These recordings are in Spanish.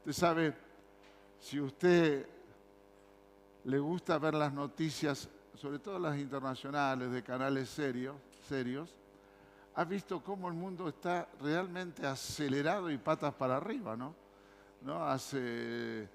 Usted sabe, si usted le gusta ver las noticias, sobre todo las internacionales, de canales serios, ha visto cómo el mundo está realmente acelerado y patas para arriba, ¿no? ¿No? Hace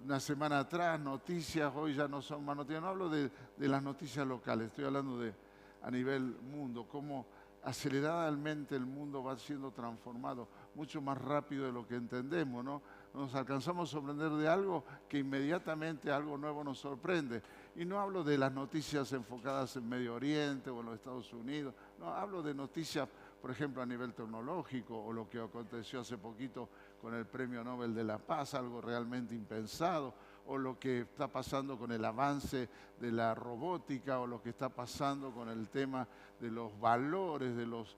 una semana atrás, noticias, hoy ya no son más noticias. No hablo de las noticias locales, estoy hablando de a nivel mundo, cómo aceleradamente el mundo va siendo transformado, mucho más rápido de lo que entendemos, ¿no? Nos alcanzamos a sorprender de algo que inmediatamente algo nuevo nos sorprende. Y no hablo de las noticias enfocadas en Medio Oriente o en los Estados Unidos, no, hablo de noticias, por ejemplo, a nivel tecnológico o lo que aconteció hace poquito con el Premio Nobel de la Paz, algo realmente impensado, o lo que está pasando con el avance de la robótica, o lo que está pasando con el tema de los valores, de las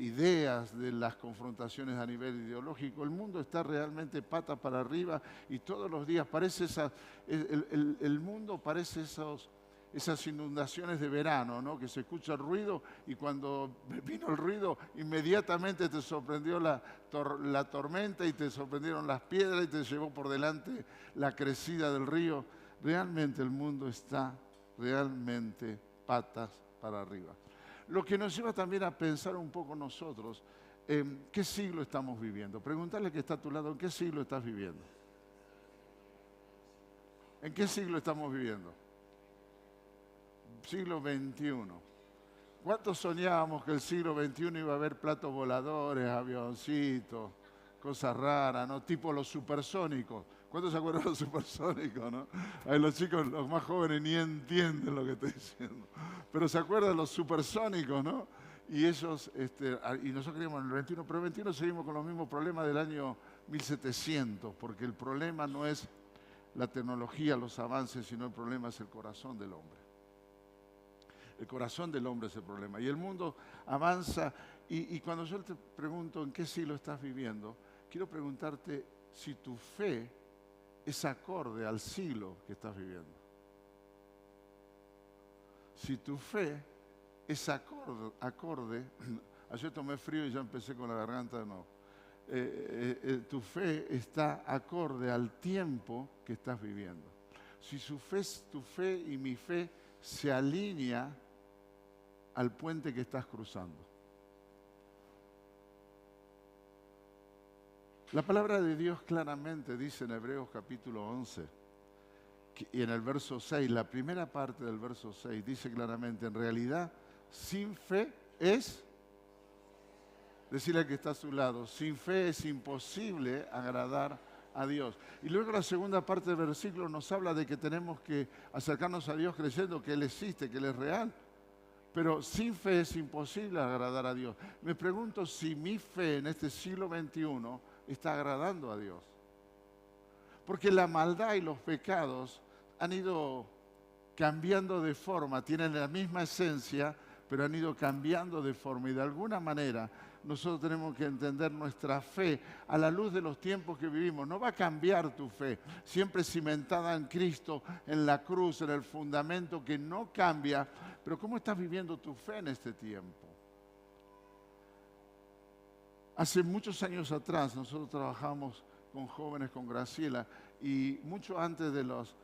ideas, de las confrontaciones a nivel ideológico. El mundo está realmente pata para arriba y todos los días parece el mundo parece esas inundaciones de verano, ¿no? Que se escucha el ruido y cuando vino el ruido inmediatamente te sorprendió la tormenta y te sorprendieron las piedras y te llevó por delante la crecida del río. Realmente el mundo está realmente patas para arriba. Lo que nos lleva también a pensar un poco nosotros, ¿en qué siglo estamos viviendo? Preguntarle que está a tu lado, ¿en qué siglo estás viviendo? ¿En qué siglo estamos viviendo? Siglo XXI. ¿Cuántos soñábamos que el siglo XXI iba a haber platos voladores, avioncitos, cosas raras, ¿no? Tipo los supersónicos. ¿Cuántos se acuerdan de los supersónicos, no? Ay, los chicos, los más jóvenes, ni entienden lo que estoy diciendo. Pero se acuerdan de los supersónicos, ¿no? Y ellos, y nosotros creíamos en el 21, pero el 21 seguimos con los mismos problemas del año 1700, porque el problema no es la tecnología, los avances, sino el problema es el corazón del hombre. El corazón del hombre es el problema. Y el mundo avanza. Y cuando yo te pregunto en qué siglo estás viviendo, quiero preguntarte si tu fe es acorde al siglo que estás viviendo. Si tu fe es acorde ayer tomé frío y ya empecé con la garganta de nuevo. Tu fe está acorde al tiempo que estás viviendo. Si tu fe y mi fe se alinea al puente que estás cruzando. La palabra de Dios claramente dice en Hebreos capítulo 11, y en el verso 6, la primera parte del verso 6, dice claramente, en realidad, sin fe es, decirle al que está a su lado, sin fe es imposible agradar a Dios. Y luego la segunda parte del versículo nos habla de que tenemos que acercarnos a Dios creyendo que Él existe, que Él es real. Pero sin fe es imposible agradar a Dios. Me pregunto si mi fe en este siglo XXI está agradando a Dios. Porque la maldad y los pecados han ido cambiando de forma, tienen la misma esencia, pero han ido cambiando de forma. Y de alguna manera nosotros tenemos que entender nuestra fe a la luz de los tiempos que vivimos. No va a cambiar tu fe, siempre cimentada en Cristo, en la cruz, en el fundamento que no cambia. Pero ¿cómo estás viviendo tu fe en este tiempo? Hace muchos años atrás nosotros trabajamos con jóvenes, con Graciela, y mucho antes de los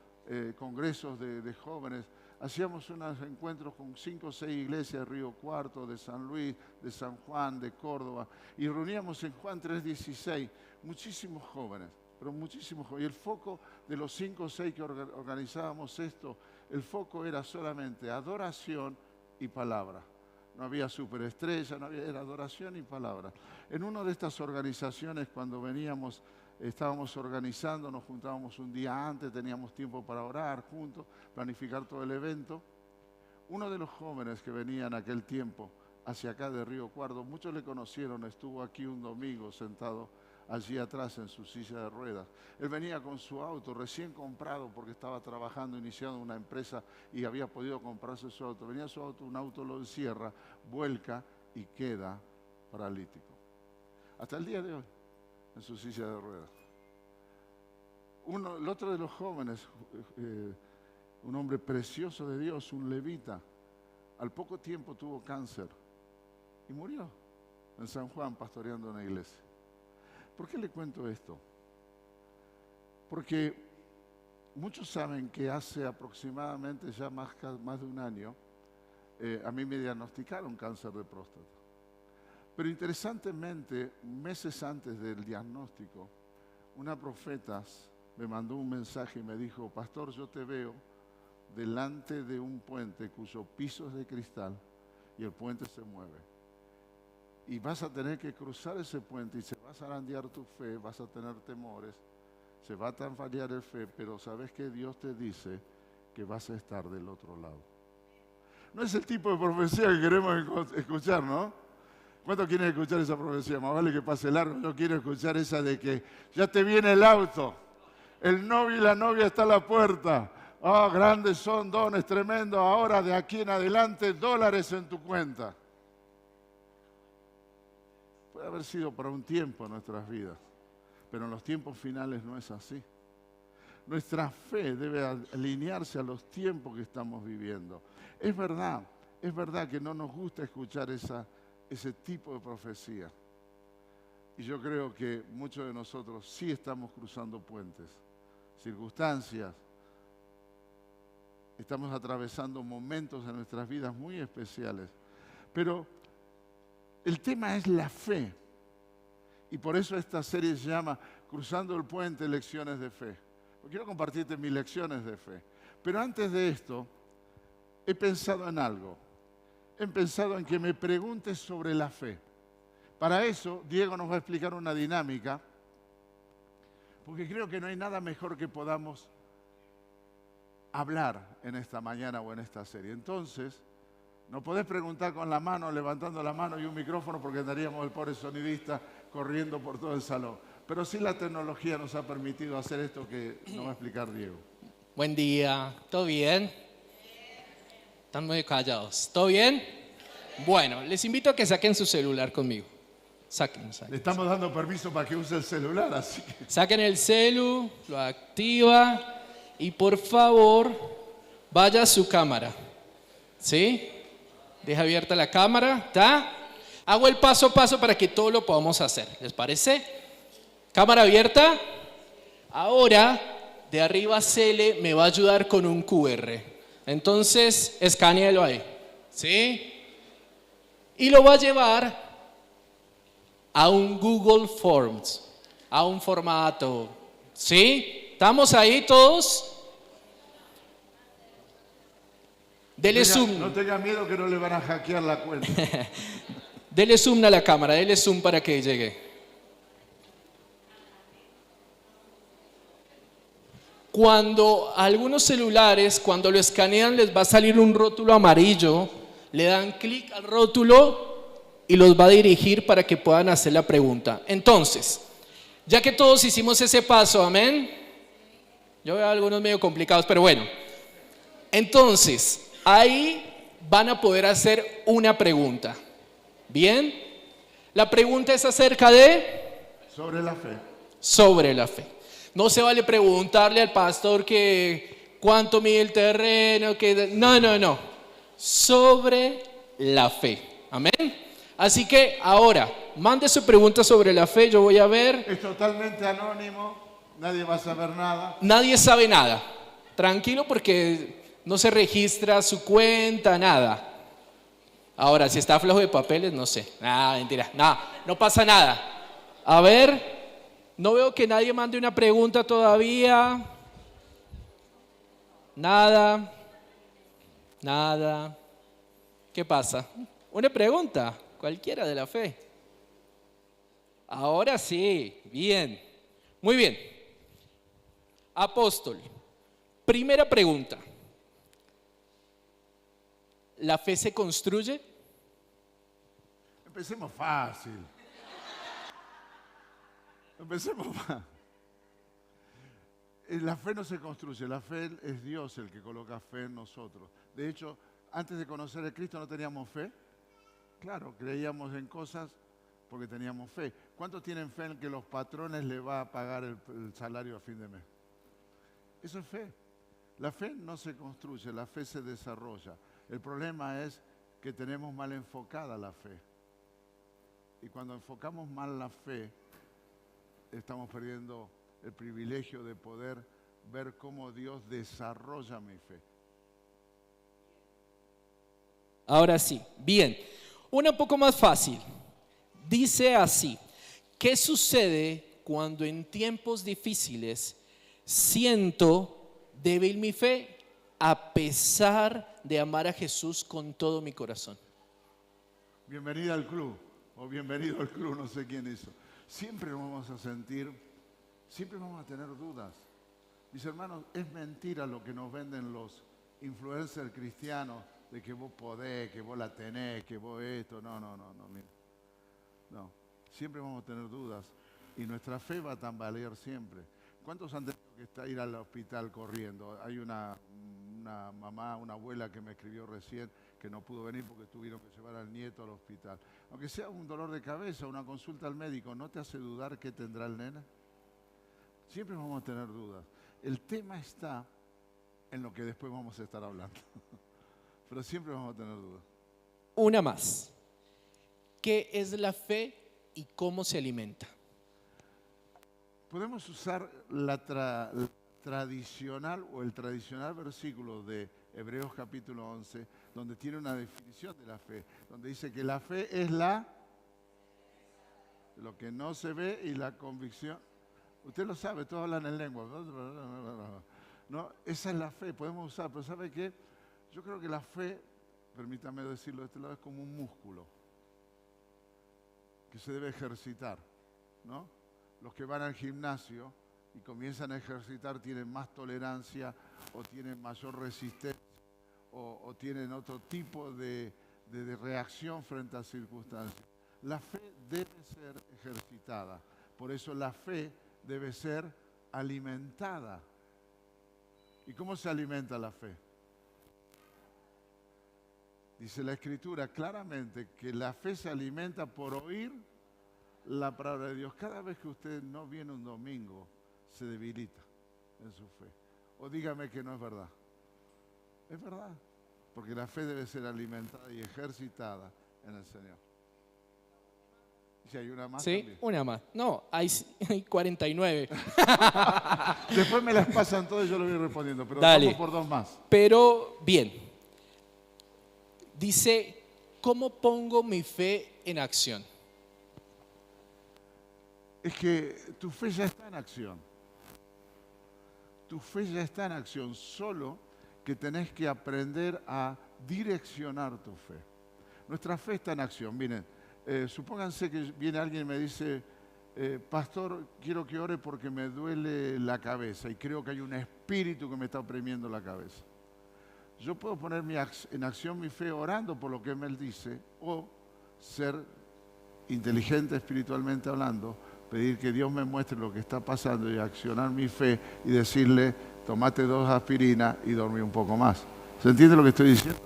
congresos de jóvenes, hacíamos unos encuentros con 5 o 6 iglesias de Río Cuarto, de San Luis, de San Juan, de Córdoba, y reuníamos en Juan 3:16 muchísimos jóvenes, pero muchísimos jóvenes. Y el foco de los 5 o 6 que organizábamos esto, el foco era solamente adoración y palabra. No había superestrella, era adoración y palabra. En una de estas organizaciones, cuando veníamos, estábamos organizando, nos juntábamos un día antes, teníamos tiempo para orar juntos, planificar todo el evento. Uno de los jóvenes que venía en aquel tiempo hacia acá de Río Cuarto, muchos le conocieron, estuvo aquí un domingo sentado allí atrás en su silla de ruedas. Él venía con su auto recién comprado porque estaba trabajando, iniciando una empresa y había podido comprarse su auto. Venía su auto, un auto lo encierra, vuelca y queda paralítico. Hasta el día de hoy, en su silla de ruedas. El otro de los jóvenes, un hombre precioso de Dios, un levita, al poco tiempo tuvo cáncer y murió en San Juan pastoreando una iglesia. ¿Por qué le cuento esto? Porque muchos saben que hace aproximadamente ya más de un año, a mí me diagnosticaron cáncer de próstata. Pero interesantemente, meses antes del diagnóstico, una profeta me mandó un mensaje y me dijo: pastor, yo te veo delante de un puente cuyo piso es de cristal y el puente se mueve. Y vas a tener que cruzar ese puente y se va a zarandear tu fe, vas a tener temores, se va a tambalear el fe, pero sabes que Dios te dice que vas a estar del otro lado. No es el tipo de profecía que queremos escuchar, ¿no? ¿Cuántos quieren escuchar esa profecía? Más vale que pase largo. Yo quiero escuchar esa de que ya te viene el auto, el novio y la novia está a la puerta. Ah, grandes son dones tremendos. Ahora de aquí en adelante, dólares en tu cuenta. Puede haber sido para un tiempo en nuestras vidas, pero en los tiempos finales no es así. Nuestra fe debe alinearse a los tiempos que estamos viviendo. Es verdad que no nos gusta escuchar ese tipo de profecía. Y yo creo que muchos de nosotros sí estamos cruzando puentes, circunstancias. Estamos atravesando momentos en nuestras vidas muy especiales. Pero el tema es la fe. Y por eso esta serie se llama Cruzando el Puente, Lecciones de Fe. Quiero compartirte mis lecciones de fe. Pero antes de esto, he pensado en algo. He pensado en que me preguntes sobre la fe. Para eso, Diego nos va a explicar una dinámica, porque creo que no hay nada mejor que podamos hablar en esta mañana o en esta serie. Entonces, no podés preguntar con la mano, levantando la mano y un micrófono, porque andaríamos el pobre sonidista corriendo por todo el salón. Pero sí la tecnología nos ha permitido hacer esto que nos va a explicar Diego. Buen día, ¿todo bien? Están muy callados, ¿todo bien? Bueno, les invito a que saquen su celular conmigo. Saquen. Le estamos dando permiso para que use el celular, así que... Saquen el celu, lo activa y por favor vaya a su cámara. ¿Sí? Deja abierta la cámara, ¿está? Hago el paso a paso para que todo lo podamos hacer, ¿les parece? Cámara abierta. Ahora, de arriba Cele me va a ayudar con un QR. Entonces, escanéalo ahí. ¿Sí? Y lo va a llevar a un Google Forms, a un formato. ¿Sí? ¿Estamos ahí todos? Dele zoom. No tenga miedo que no le van a hackear la cuenta. Dele zoom a la cámara, dele zoom para que llegue. Cuando algunos celulares, cuando lo escanean, les va a salir un rótulo amarillo, le dan clic al rótulo y los va a dirigir para que puedan hacer la pregunta. Entonces, ya que todos hicimos ese paso, amén. Yo veo algunos medio complicados, pero bueno. Entonces, ahí van a poder hacer una pregunta. ¿Bien? La pregunta es acerca de... Sobre la fe. Sobre la fe. No se vale preguntarle al pastor que cuánto mide el terreno, que no. Sobre la fe. Amén. Así que ahora, mande su pregunta sobre la fe, yo voy a ver. Es totalmente anónimo, nadie va a saber nada. Nadie sabe nada. Tranquilo porque no se registra su cuenta, nada. Ahora, si está flojo de papeles, no sé. Mentira. No pasa nada. A ver. No veo que nadie mande una pregunta todavía. Nada. ¿Qué pasa? Una pregunta, cualquiera de la fe. Ahora sí, bien. Muy bien. Apóstol, primera pregunta. ¿La fe se construye? Empecemos fácil. Empecemos fácil. La fe no se construye, la fe es Dios el que coloca fe en nosotros. De hecho, antes de conocer a Cristo no teníamos fe. Claro, creíamos en cosas porque teníamos fe. ¿Cuántos tienen fe en que los patrones le va a pagar el salario a fin de mes? Eso es fe. La fe no se construye, la fe se desarrolla. El problema es que tenemos mal enfocada la fe. Y cuando enfocamos mal la fe, estamos perdiendo el privilegio de poder ver cómo Dios desarrolla mi fe. Ahora sí, bien, una poco más fácil. Dice así, ¿qué sucede cuando en tiempos difíciles siento débil mi fe a pesar de amar a Jesús con todo mi corazón? Bienvenida al club, o bienvenido al club, no sé quién hizo. Siempre nos vamos a sentir, siempre vamos a tener dudas. Mis hermanos, es mentira lo que nos venden los influencers cristianos de que vos podés, que vos la tenés, que vos esto. No, mira. No, siempre vamos a tener dudas y nuestra fe va a tambalear siempre. ¿Cuántos han tenido que ir al hospital corriendo? Hay una mamá, una abuela que me escribió recién que no pudo venir porque tuvieron que llevar al nieto al hospital. Aunque sea un dolor de cabeza, una consulta al médico, ¿no te hace dudar qué tendrá el nene? Siempre vamos a tener dudas. El tema está en lo que después vamos a estar hablando. Pero siempre vamos a tener dudas. Una más. ¿Qué es la fe y cómo se alimenta? Podemos usar la tradicional o el tradicional versículo de Hebreos capítulo 11, donde tiene una definición de la fe, donde dice que la fe es lo que no se ve y la convicción. Usted lo sabe, todos hablan en lengua. No, esa es la fe, podemos usar, pero ¿sabe qué? Yo creo que la fe, permítame decirlo de este lado, es como un músculo que se debe ejercitar, ¿no? Los que van al gimnasio y comienzan a ejercitar tienen más tolerancia o tienen mayor resistencia o tienen otro tipo de reacción frente a circunstancias. La fe debe ser ejercitada, por eso la fe debe ser alimentada. ¿Y cómo se alimenta la fe? Dice la Escritura claramente que la fe se alimenta por oír la palabra de Dios. Cada vez que usted no viene un domingo, se debilita en su fe. O dígame que no es verdad. Es verdad, porque la fe debe ser alimentada y ejercitada en el Señor. ¿Y si hay una más? Sí, También. una más. No, hay 49. Después me las pasan todas y yo lo voy respondiendo, pero Dale. vamos por dos más. Pero bien. Dice, ¿cómo pongo mi fe en acción? Es que tu fe ya está en acción. Tu fe ya está en acción, solo que tenés que aprender a direccionar tu fe. Nuestra fe está en acción. Miren, supónganse que viene alguien y me dice, pastor, quiero que ore porque me duele la cabeza y creo que hay un espíritu que me está oprimiendo la cabeza. Yo puedo poner en acción mi fe orando por lo que él dice o ser inteligente espiritualmente hablando, pedir que Dios me muestre lo que está pasando y accionar mi fe y decirle, tomate 2 aspirinas y dormí un poco más. ¿Se entiende lo que estoy diciendo?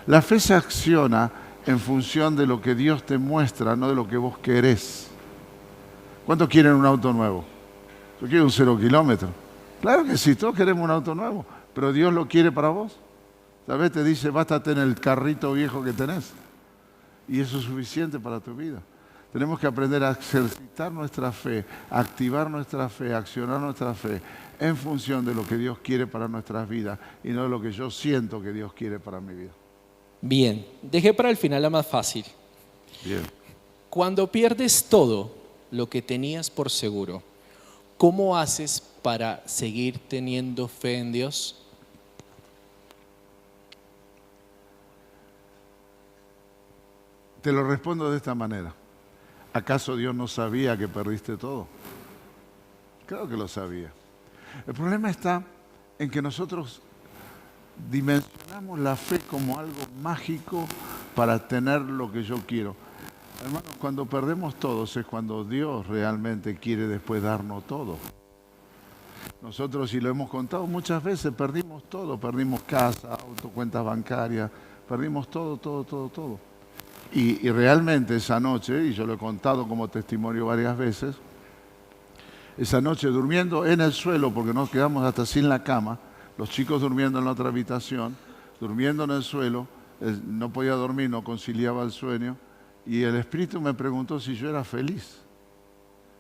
La fe se acciona en función de lo que Dios te muestra, no de lo que vos querés. ¿Cuántos quieren un auto nuevo? Yo quiero un 0 kilómetro. Claro que sí, todos queremos un auto nuevo, pero Dios lo quiere para vos. Tal vez te dice, bástate en el carrito viejo que tenés. Y eso es suficiente para tu vida. Tenemos que aprender a ejercitar nuestra fe, activar nuestra fe, accionar nuestra fe en función de lo que Dios quiere para nuestras vidas y no de lo que yo siento que Dios quiere para mi vida. Bien, dejé para el final la más fácil. Bien. Cuando pierdes todo lo que tenías por seguro, ¿cómo haces para seguir teniendo fe en Dios? Te lo respondo de esta manera. ¿Acaso Dios no sabía que perdiste todo? Claro que lo sabía. El problema está en que nosotros dimensionamos la fe como algo mágico para tener lo que yo quiero. Hermanos, cuando perdemos todo es cuando Dios realmente quiere después darnos todo. Nosotros, y lo hemos contado muchas veces, perdimos todo. Perdimos casa, auto, cuentas bancarias, perdimos todo. Y realmente esa noche, y yo lo he contado como testimonio varias veces, esa noche durmiendo en el suelo, porque nos quedamos hasta sin la cama, los chicos durmiendo en la otra habitación, durmiendo en el suelo, no podía dormir, no conciliaba el sueño, y el Espíritu me preguntó si yo era feliz.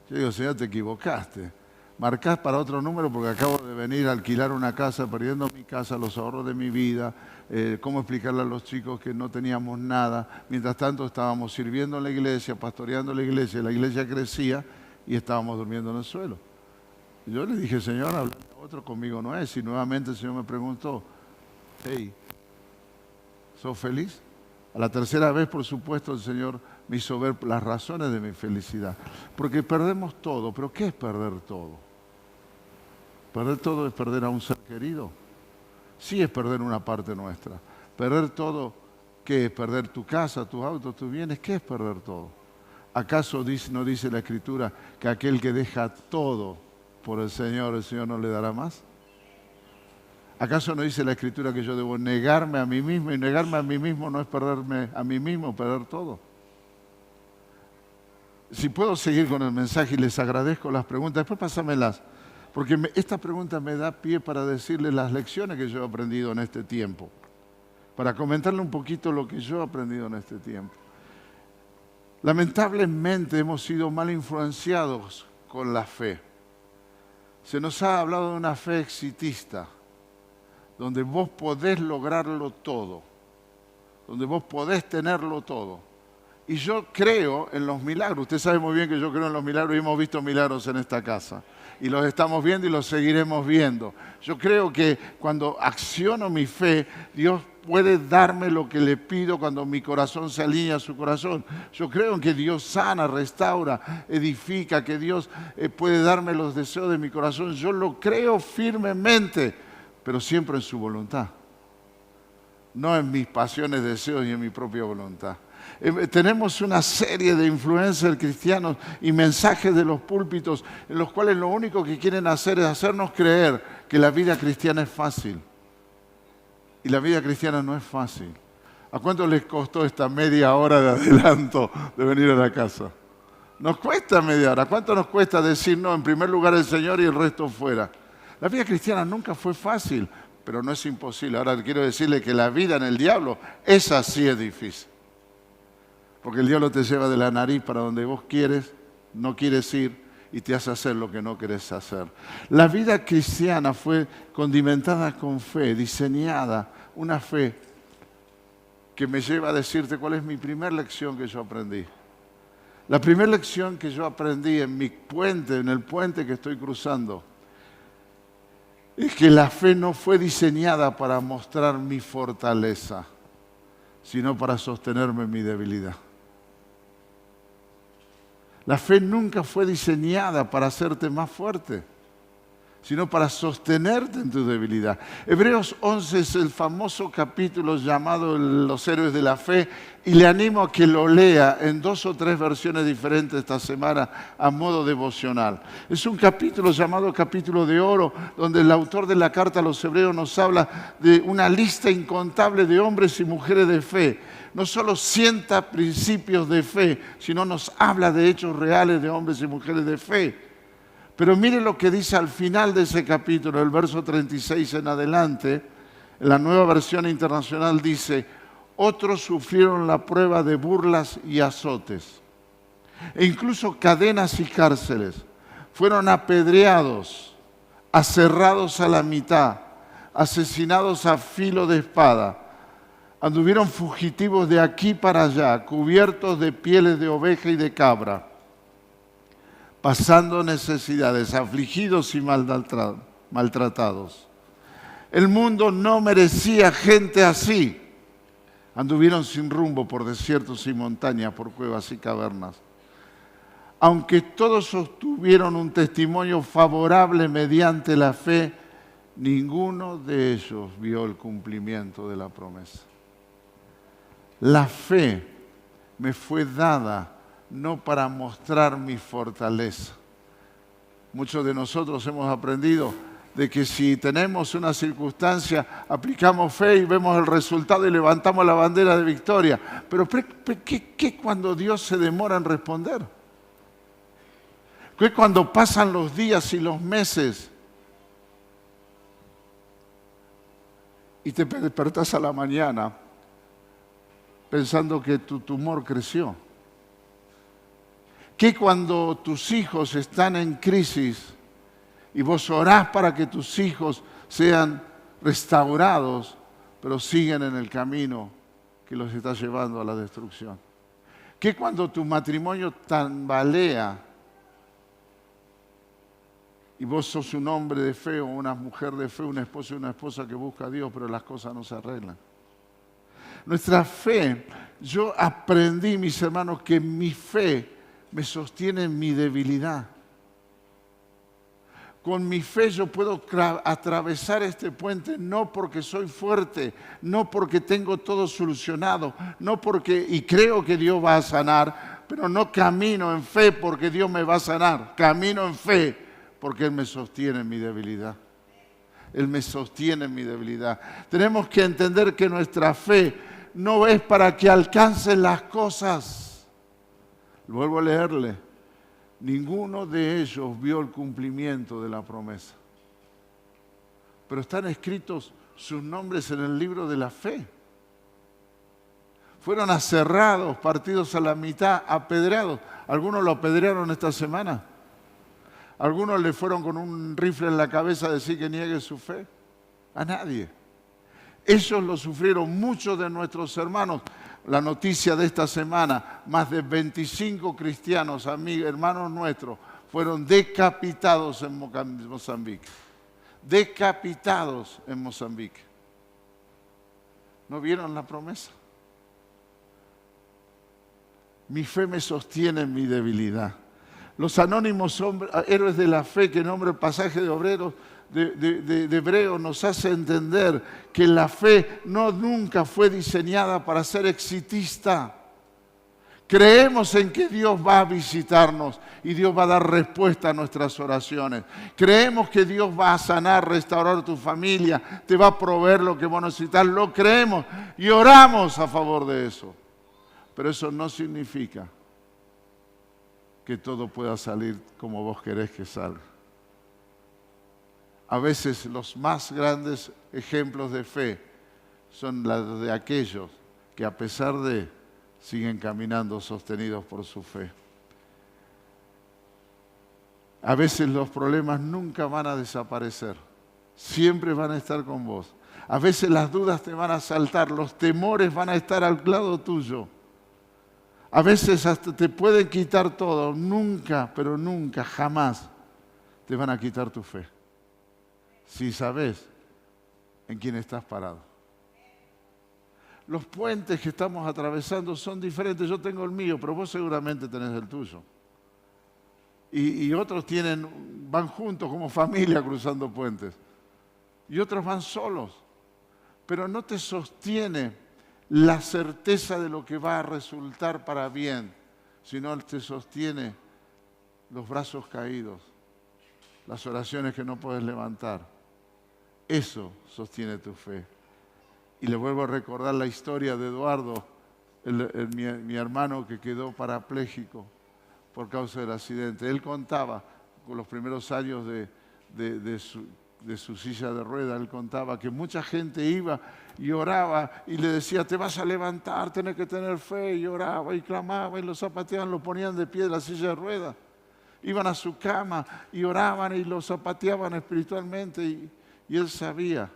Yo digo, Señor, te equivocaste, marcás para otro número porque acabo de venir a alquilar una casa, perdiendo mi casa, los ahorros de mi vida, cómo explicarle a los chicos que no teníamos nada. Mientras tanto estábamos sirviendo en la iglesia, pastoreando la iglesia crecía y estábamos durmiendo en el suelo. Y yo le dije, Señor, habla a otro, conmigo no es. Y nuevamente el Señor me preguntó, hey, ¿sos feliz? A la tercera vez, por supuesto, el Señor me hizo ver las razones de mi felicidad. Porque perdemos todo, pero ¿qué es perder todo? ¿Perder todo es perder a un ser querido? Sí es perder una parte nuestra. ¿Perder todo qué es? ¿Perder tu casa, tus autos, tus bienes? ¿Qué es perder todo? ¿Acaso no dice la Escritura que aquel que deja todo por el Señor no le dará más? ¿Acaso no dice la Escritura que yo debo negarme a mí mismo? Y negarme a mí mismo no es perderme a mí mismo, perder todo. Si puedo seguir con el mensaje y les agradezco las preguntas, después pásamelas. Porque esta pregunta me da pie para decirles las lecciones que yo he aprendido en este tiempo. Para comentarle un poquito lo que yo he aprendido en este tiempo. Lamentablemente hemos sido mal influenciados con la fe. Se nos ha hablado de una fe exitista, donde vos podés lograrlo todo, donde vos podés tenerlo todo. Y yo creo en los milagros. Usted sabe muy bien que yo creo en los milagros y hemos visto milagros en esta casa. Y los estamos viendo y los seguiremos viendo. Yo creo que cuando acciono mi fe, Dios puede darme lo que le pido cuando mi corazón se alinea a su corazón. Yo creo en que Dios sana, restaura, edifica, que Dios puede darme los deseos de mi corazón. Yo lo creo firmemente, pero siempre en su voluntad. No en mis pasiones, deseos y en mi propia voluntad. Tenemos una serie de influencers cristianos y mensajes de los púlpitos en los cuales lo único que quieren hacer es hacernos creer que la vida cristiana es fácil. Y la vida cristiana no es fácil. ¿A cuánto les costó esta media hora de adelanto de venir a la casa? Nos cuesta media hora. ¿Cuánto nos cuesta decir no, en primer lugar el Señor y el resto fuera? La vida cristiana nunca fue fácil, pero no es imposible. Ahora quiero decirle que la vida en el diablo, esa sí es difícil. Porque el diablo te lleva de la nariz para donde vos quieres, no quieres ir y te hace hacer lo que no querés hacer. La vida cristiana fue condimentada con fe, diseñada, una fe que me lleva a decirte cuál es mi primera lección que yo aprendí. La primera lección que yo aprendí en mi puente, en el puente que estoy cruzando, es que la fe no fue diseñada para mostrar mi fortaleza, sino para sostenerme en mi debilidad. La fe nunca fue diseñada para hacerte más fuerte, sino para sostenerte en tu debilidad. Hebreos 11 es el famoso capítulo llamado Los héroes de la fe, y le animo a que lo lea en 2 o 3 versiones diferentes esta semana a modo devocional. Es un capítulo llamado Capítulo de Oro, donde el autor de la carta a los Hebreos nos habla de una lista incontable de hombres y mujeres de fe. No solo sienta principios de fe, sino nos habla de hechos reales de hombres y mujeres de fe. Pero mire lo que dice al final de ese capítulo, el verso 36 en adelante. En la Nueva Versión Internacional dice: otros sufrieron la prueba de burlas y azotes, e incluso cadenas y cárceles. Fueron apedreados, aserrados a la mitad, asesinados a filo de espada. Anduvieron fugitivos de aquí para allá, cubiertos de pieles de oveja y de cabra, pasando necesidades, afligidos y maltratados. El mundo no merecía gente así. Anduvieron sin rumbo por desiertos y montañas, por cuevas y cavernas. Aunque todos sostuvieron un testimonio favorable mediante la fe, ninguno de ellos vio el cumplimiento de la promesa. La fe me fue dada no para mostrar mi fortaleza. Muchos de nosotros hemos aprendido de que si tenemos una circunstancia, aplicamos fe y vemos el resultado y levantamos la bandera de victoria. Pero ¿qué cuando Dios se demora en responder? ¿Qué cuando pasan los días y los meses y te despertás a la mañana pensando que tu tumor creció? ¿Qué cuando tus hijos están en crisis y vos orás para que tus hijos sean restaurados, pero siguen en el camino que los está llevando a la destrucción. ¿Qué cuando tu matrimonio tambalea y vos sos un hombre de fe o una mujer de fe, un esposo y una esposa que busca a Dios, pero las cosas no se arreglan? Nuestra fe, yo aprendí, mis hermanos, que mi fe me sostiene en mi debilidad. Con mi fe yo puedo atravesar este puente no porque soy fuerte, no porque tengo todo solucionado, no porque, y creo que Dios va a sanar, pero no camino en fe porque Dios me va a sanar. Camino en fe porque Él me sostiene en mi debilidad. Él me sostiene en mi debilidad. Tenemos que entender que nuestra fe no es para que alcancen las cosas. Vuelvo a leerle. Ninguno de ellos vio el cumplimiento de la promesa. Pero están escritos sus nombres en el libro de la fe. Fueron aserrados, partidos a la mitad, apedreados. Algunos lo apedrearon esta semana. Algunos le fueron con un rifle en la cabeza a decir que niegue su fe. A nadie. Ellos lo sufrieron muchos de nuestros hermanos. La noticia de esta semana, más de 25 cristianos, hermanos nuestros, fueron decapitados en Mozambique. Decapitados en Mozambique. ¿No vieron la promesa? Mi fe me sostiene en mi debilidad. Los anónimos héroes de la fe, que nombra el pasaje de Obreros, de Hebreos, nos hace entender que la fe nunca fue diseñada para ser exitista. Creemos en que Dios va a visitarnos y Dios va a dar respuesta a nuestras oraciones. Creemos que Dios va a sanar, restaurar tu familia, te va a proveer lo que vos necesitas. Lo creemos y oramos a favor de eso. Pero eso no significa que todo pueda salir como vos querés que salga. A veces los más grandes ejemplos de fe son los de aquellos que a pesar de siguen caminando sostenidos por su fe. A veces los problemas nunca van a desaparecer, siempre van a estar con vos. A veces las dudas te van a asaltar, los temores van a estar al lado tuyo. A veces hasta te pueden quitar todo, nunca, pero nunca, jamás te van a quitar tu fe. Si sabes en quién estás parado. Los puentes que estamos atravesando son diferentes. Yo tengo el mío, pero vos seguramente tenés el tuyo. Y otros van juntos como familia cruzando puentes. Y otros van solos. Pero no te sostiene la certeza de lo que va a resultar para bien, sino te sostiene los brazos caídos, las oraciones que no puedes levantar. Eso sostiene tu fe. Y le vuelvo a recordar la historia de Eduardo, mi hermano que quedó parapléjico por causa del accidente. Él contaba, con los primeros años de su silla de ruedas, él contaba que mucha gente iba y oraba y le decía, te vas a levantar, tenés que tener fe, y oraba y clamaba y lo zapateaban, lo ponían de pie de la silla de ruedas. Iban a su cama y oraban y lo zapateaban espiritualmente y él sabía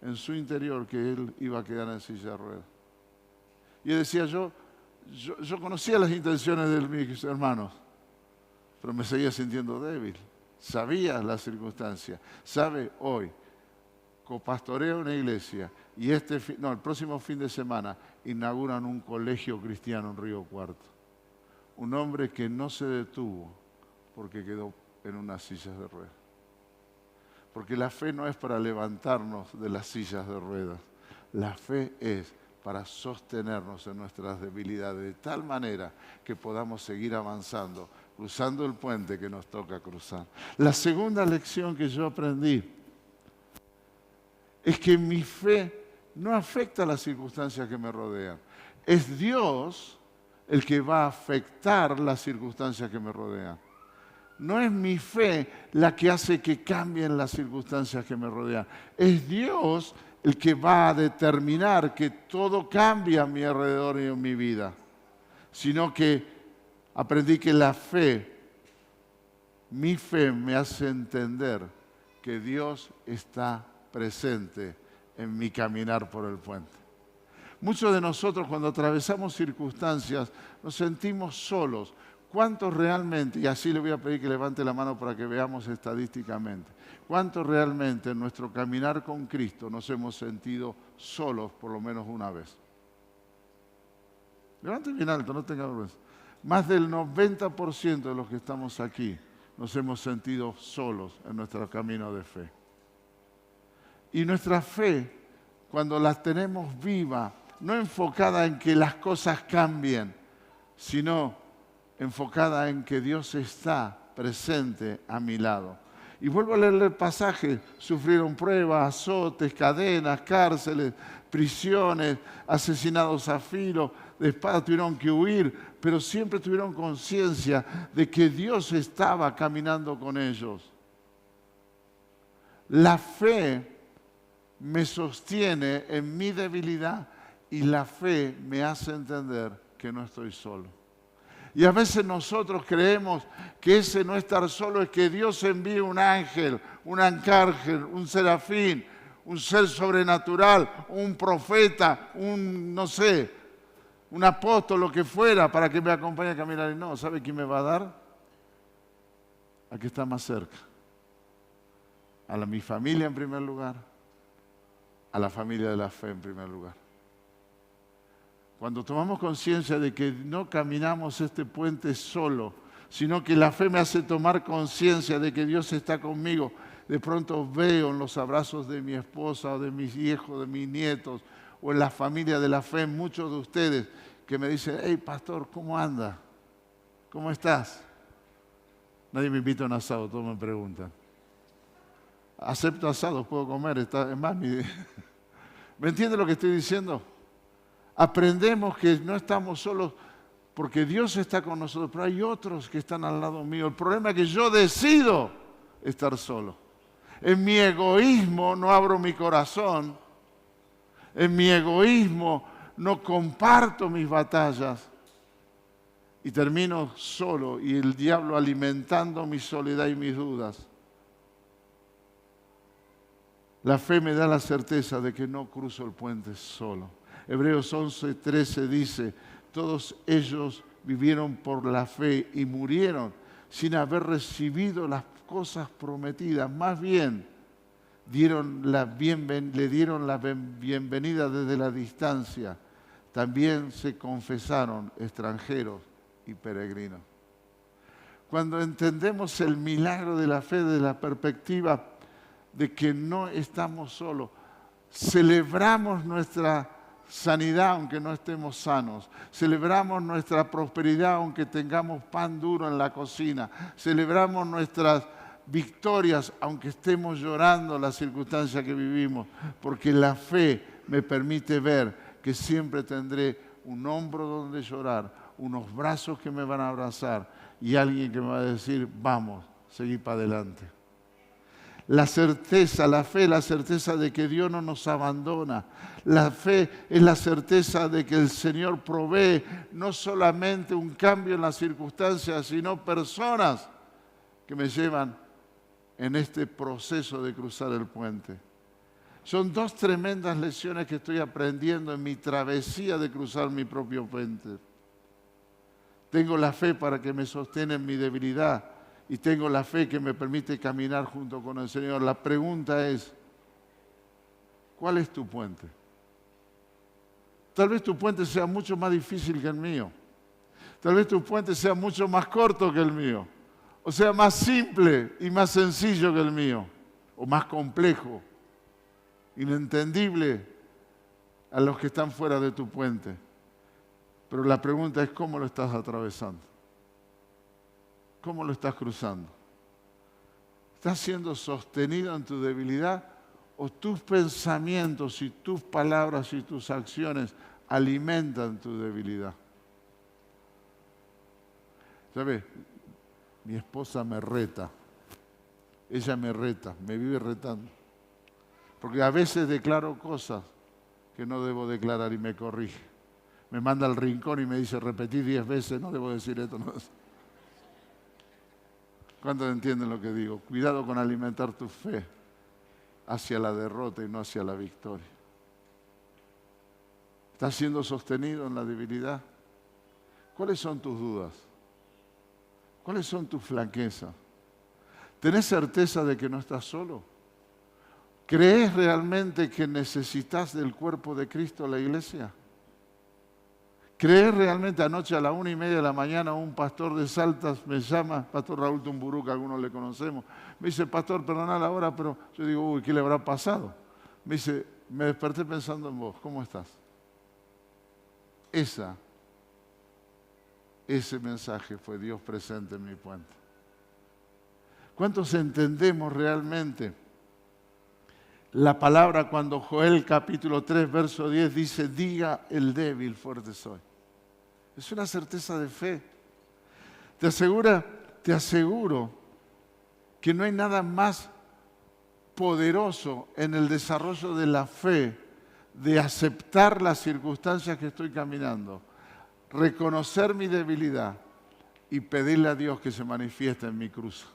en su interior que él iba a quedar en silla de ruedas. Y él decía, yo conocía las intenciones de mis hermanos, pero me seguía sintiendo débil. Sabía las circunstancias. Sabe, hoy, copastoreo una iglesia y el próximo fin de semana inauguran un colegio cristiano en Río Cuarto. Un hombre que no se detuvo porque quedó en unas sillas de ruedas. Porque la fe no es para levantarnos de las sillas de ruedas. La fe es para sostenernos en nuestras debilidades de tal manera que podamos seguir avanzando, cruzando el puente que nos toca cruzar. La segunda lección que yo aprendí es que mi fe no afecta a las circunstancias que me rodean. Es Dios el que va a afectar las circunstancias que me rodean. No es mi fe la que hace que cambien las circunstancias que me rodean. Es Dios el que va a determinar que todo cambie a mi alrededor y en mi vida. Sino que aprendí que la fe, mi fe me hace entender que Dios está presente en mi caminar por el puente. Muchos de nosotros cuando atravesamos circunstancias nos sentimos solos. ¿Cuántos realmente, y así le voy a pedir que levante la mano para que veamos estadísticamente, cuántos realmente en nuestro caminar con Cristo nos hemos sentido solos por lo menos una vez? Levante bien alto, no tenga vergüenza. Más del 90% de los que estamos aquí nos hemos sentido solos en nuestro camino de fe. Y nuestra fe, cuando la tenemos viva, no enfocada en que las cosas cambien, sino enfocada en que Dios está presente a mi lado. Y vuelvo a leerle el pasaje: sufrieron pruebas, azotes, cadenas, cárceles, prisiones, asesinados a filo de espada, tuvieron que huir, pero siempre tuvieron conciencia de que Dios estaba caminando con ellos. La fe me sostiene en mi debilidad y la fe me hace entender que no estoy solo. Y a veces nosotros creemos que ese no estar solo es que Dios envíe un ángel, un arcángel, un serafín, un ser sobrenatural, un profeta, no sé, un apóstol, lo que fuera, para que me acompañe a caminar. Y no, ¿sabe quién me va a dar? Al que está más cerca. Mi familia en primer lugar, a la familia de la fe en primer lugar. Cuando tomamos conciencia de que no caminamos este puente solo, sino que la fe me hace tomar conciencia de que Dios está conmigo, de pronto veo en los abrazos de mi esposa, o de mis hijos, de mis nietos, o en la familia de la fe, muchos de ustedes que me dicen: hey, pastor, ¿cómo anda? ¿Cómo estás? Nadie me invita a un asado, todos me preguntan. Acepto asados, puedo comer, es más, ¿me entiende lo que estoy diciendo? Aprendemos que no estamos solos porque Dios está con nosotros, pero hay otros que están al lado mío. El problema es que yo decido estar solo. En mi egoísmo no abro mi corazón. En mi egoísmo no comparto mis batallas. Y termino solo y el diablo alimentando mi soledad y mis dudas. La fe me da la certeza de que no cruzo el puente solo. Hebreos 11:13 dice: todos ellos vivieron por la fe y murieron sin haber recibido las cosas prometidas. Más bien, le dieron la bienvenida desde la distancia. También se confesaron extranjeros y peregrinos. Cuando entendemos el milagro de la fe desde la perspectiva de que no estamos solos, celebramos nuestra sanidad aunque no estemos sanos, celebramos nuestra prosperidad aunque tengamos pan duro en la cocina, celebramos nuestras victorias aunque estemos llorando las circunstancias que vivimos, porque la fe me permite ver que siempre tendré un hombro donde llorar, unos brazos que me van a abrazar y alguien que me va a decir: vamos, seguí para adelante. La certeza, la fe, la certeza de que Dios no nos abandona. La fe es la certeza de que el Señor provee no solamente un cambio en las circunstancias, sino personas que me llevan en este proceso de cruzar el puente. Son dos tremendas lecciones que estoy aprendiendo en mi travesía de cruzar mi propio puente. Tengo la fe para que me sostenga en mi debilidad. Y tengo la fe que me permite caminar junto con el Señor. La pregunta es: ¿cuál es tu puente? Tal vez tu puente sea mucho más difícil que el mío. Tal vez tu puente sea mucho más corto que el mío. O sea, más simple y más sencillo que el mío. O más complejo, inentendible a los que están fuera de tu puente. Pero la pregunta es: ¿cómo lo estás atravesando? ¿Cómo lo estás cruzando? ¿Estás siendo sostenido en tu debilidad o tus pensamientos y tus palabras y tus acciones alimentan tu debilidad? ¿Sabes? Mi esposa me reta. Ella me reta, me vive retando. Porque a veces declaro cosas que no debo declarar y me corrige. Me manda al rincón y me dice: repetí 10 veces, no debo decir esto. No. ¿Cuántos entienden lo que digo? Cuidado con alimentar tu fe hacia la derrota y no hacia la victoria. ¿Estás siendo sostenido en la debilidad? ¿Cuáles son tus dudas? ¿Cuáles son tus flaquezas? ¿Tenés certeza de que no estás solo? ¿Crees realmente que necesitas del cuerpo de Cristo la iglesia? ¿Crees realmente? Anoche a la 1:30 de la mañana un pastor de Saltas me llama, pastor Raúl Tumburú, que algunos le conocemos, me dice, pastor, perdona la hora, pero yo digo, uy, ¿qué le habrá pasado? Me dice, me desperté pensando en vos, ¿cómo estás? Ese mensaje fue Dios presente en mi puente. ¿Cuántos entendemos realmente la palabra cuando Joel capítulo 3, verso 10 dice, diga el débil, fuerte soy? Es una certeza de fe. Te aseguro que no hay nada más poderoso en el desarrollo de la fe, de aceptar las circunstancias que estoy caminando, reconocer mi debilidad y pedirle a Dios que se manifieste en mi cruz.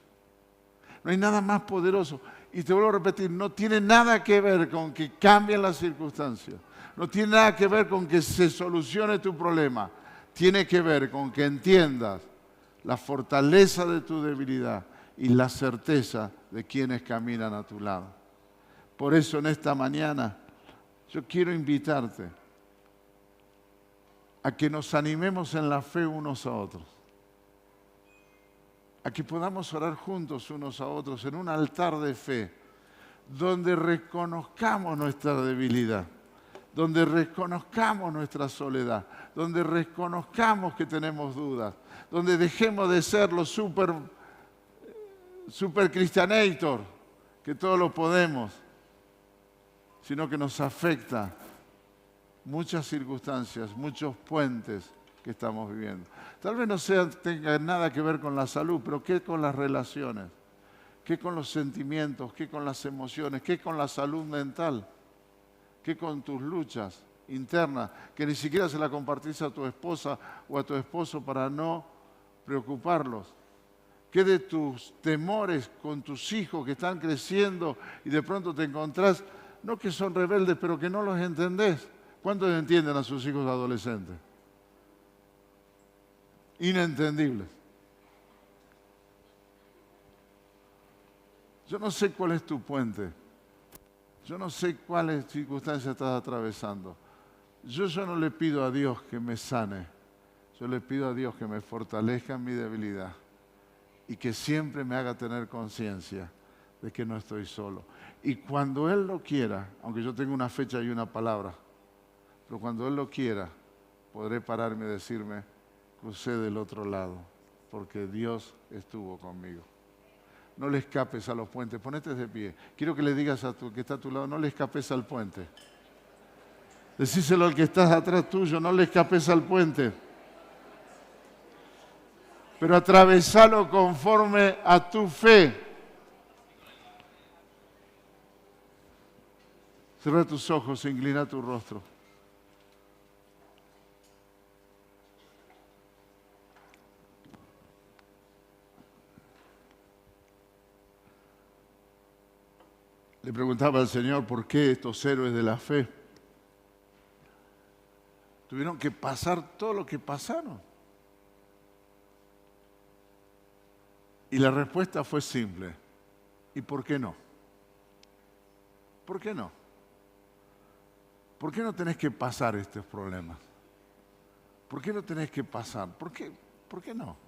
No hay nada más poderoso. Y te vuelvo a repetir, no tiene nada que ver con que cambien las circunstancias. No tiene nada que ver con que se solucione tu problema. Tiene que ver con que entiendas la fortaleza de tu debilidad y la certeza de quienes caminan a tu lado. Por eso en esta mañana yo quiero invitarte a que nos animemos en la fe unos a otros. A que podamos orar juntos unos a otros en un altar de fe, donde reconozcamos nuestra debilidad, donde reconozcamos nuestra soledad, donde reconozcamos que tenemos dudas, donde dejemos de ser los super cristianator, que todo lo podemos, sino que nos afecta muchas circunstancias, muchos puentes que estamos viviendo. Tal vez no tenga nada que ver con la salud, pero ¿qué con las relaciones? ¿Qué con los sentimientos? ¿Qué con las emociones? ¿Qué con la salud mental? ¿Qué con tus luchas internas? Que ni siquiera se la compartís a tu esposa o a tu esposo para no preocuparlos. ¿Qué de tus temores con tus hijos que están creciendo y de pronto te encontrás, no que son rebeldes, pero que no los entendés? ¿Cuántos entienden a sus hijos adolescentes? Inentendibles. Yo no sé cuál es tu puente. Yo no sé cuáles circunstancias estás atravesando. Yo no le pido a Dios que me sane. Yo le pido a Dios que me fortalezca en mi debilidad y que siempre me haga tener conciencia de que no estoy solo. Y cuando Él lo quiera, aunque yo tenga una fecha y una palabra, pero cuando Él lo quiera, podré pararme y decirme, crucé del otro lado, porque Dios estuvo conmigo. No le escapes a los puentes, ponete de pie. Quiero que le digas a tu que está a tu lado, no le escapes al puente. Decíselo al que está atrás tuyo, no le escapes al puente. Pero atravesalo conforme a tu fe. Cierra tus ojos e inclina tu rostro. Le preguntaba al Señor por qué estos héroes de la fe tuvieron que pasar todo lo que pasaron. Y la respuesta fue simple. ¿Y por qué no? ¿Por qué no? ¿Por qué no tenés que pasar estos problemas? ¿Por qué no tenés que pasar? ¿Por qué no?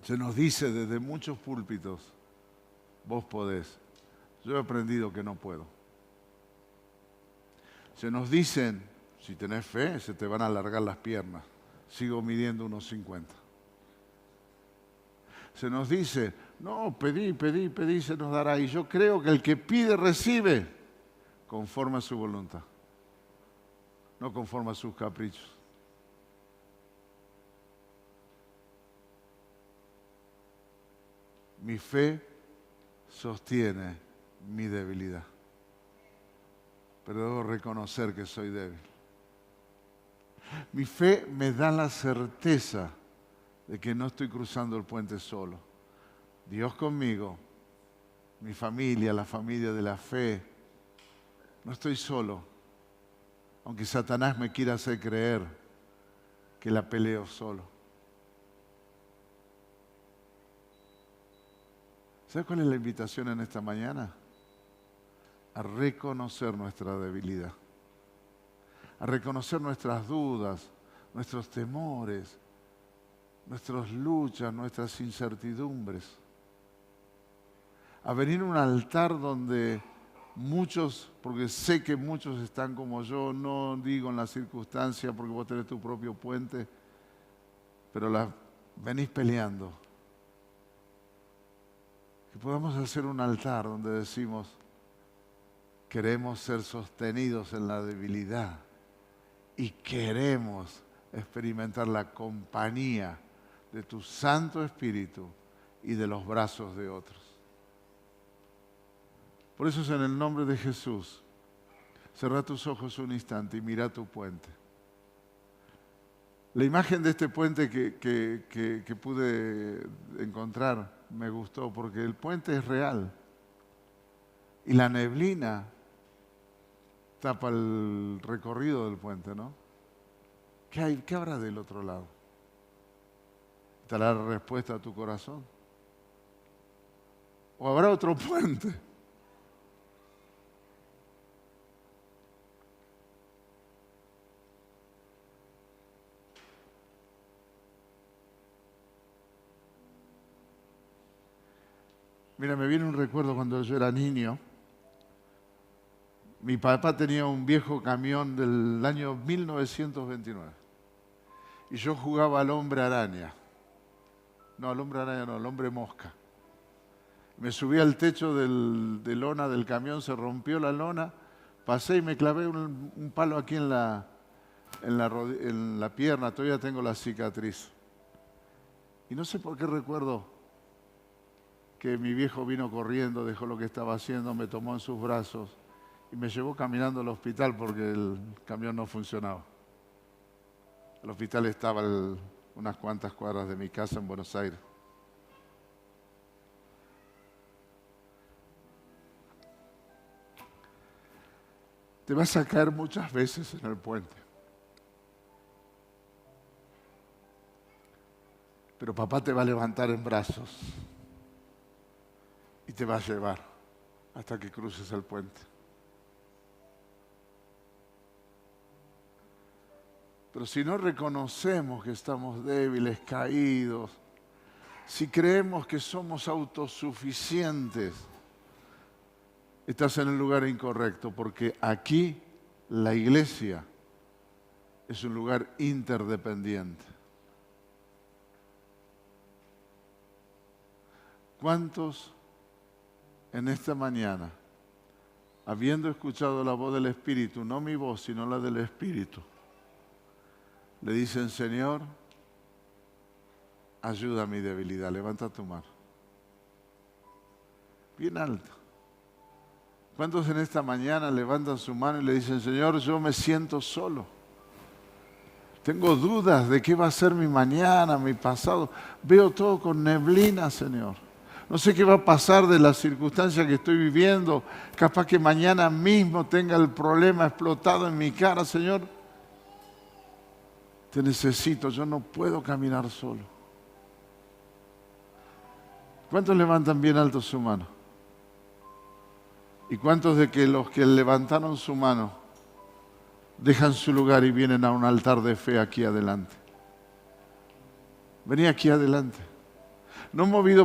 Se nos dice desde muchos púlpitos, vos podés. Yo he aprendido que no puedo. Se nos dicen, si tenés fe, se te van a alargar las piernas. Sigo midiendo unos 50. Se nos dice, no, pedí, se nos dará. Y yo creo que el que pide, recibe, conforme a su voluntad. No conforme a sus caprichos. Mi fe sostiene mi debilidad. Pero debo reconocer que soy débil. Mi fe me da la certeza de que no estoy cruzando el puente solo. Dios conmigo, mi familia, la familia de la fe. No estoy solo, aunque Satanás me quiera hacer creer que la peleo solo. ¿Sabes cuál es la invitación en esta mañana? A reconocer nuestra debilidad, a reconocer nuestras dudas, nuestros temores, nuestras luchas, nuestras incertidumbres. A venir a un altar donde muchos, porque sé que muchos están como yo, no digo en la circunstancia porque vos tenés tu propio puente, pero venís peleando. Que podamos hacer un altar donde decimos, queremos ser sostenidos en la debilidad y queremos experimentar la compañía de tu Santo Espíritu y de los brazos de otros. Por eso es en el nombre de Jesús. Cerrá tus ojos un instante y mira tu puente. La imagen de este puente que pude encontrar me gustó porque el puente es real y la neblina tapa el recorrido del puente, ¿no? ¿Qué habrá del otro lado? ¿Estará la respuesta a tu corazón? ¿O habrá otro puente? Mira, me viene un recuerdo cuando yo era niño. Mi papá tenía un viejo camión del año 1929. Y yo jugaba al hombre araña. No, al hombre araña no, al hombre mosca. Me subí al techo de lona del camión, se rompió la lona, pasé y me clavé un palo aquí en la pierna, todavía tengo la cicatriz. Y no sé por qué recuerdo que mi viejo vino corriendo, dejó lo que estaba haciendo, me tomó en sus brazos y me llevó caminando al hospital porque el camión no funcionaba. El hospital estaba a unas cuantas cuadras de mi casa en Buenos Aires. Te vas a caer muchas veces en el puente. Pero papá te va a levantar en brazos y te va a llevar hasta que cruces el puente. Pero si no reconocemos que estamos débiles, caídos, si creemos que somos autosuficientes, estás en el lugar incorrecto, porque aquí la iglesia es un lugar interdependiente. ¿Cuántos en esta mañana, habiendo escuchado la voz del Espíritu, no mi voz, sino la del Espíritu, le dicen, Señor, ayuda a mi debilidad, levanta tu mano? Bien alto. ¿Cuántos en esta mañana levantan su mano y le dicen, Señor, yo me siento solo? Tengo dudas de qué va a ser mi mañana, mi pasado. Veo todo con neblina, Señor. No sé qué va a pasar de la circunstancia que estoy viviendo. Capaz que mañana mismo tenga el problema explotado en mi cara, Señor. Te necesito, yo no puedo caminar solo. ¿Cuántos levantan bien alto su mano? ¿Y cuántos de que los que levantaron su mano dejan su lugar y vienen a un altar de fe aquí adelante? Vení aquí adelante. No movido